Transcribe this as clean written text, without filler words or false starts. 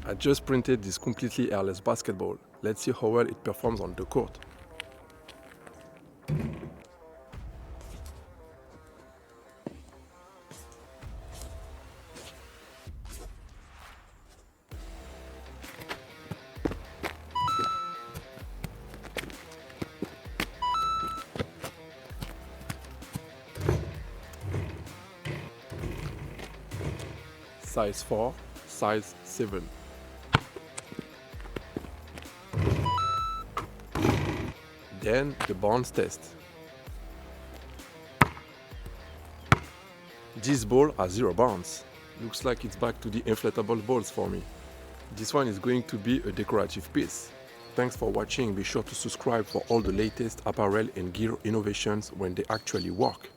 I just printed this completely airless basketball. Let's see how well it performs on the court. Size 4, size 7. Then the bounce test. This ball has 0 bounce. Looks like it's back to the inflatable balls for me. This one is going to be a decorative piece. Thanks for watching. Be sure to subscribe for all the latest apparel and gear innovations when they actually work.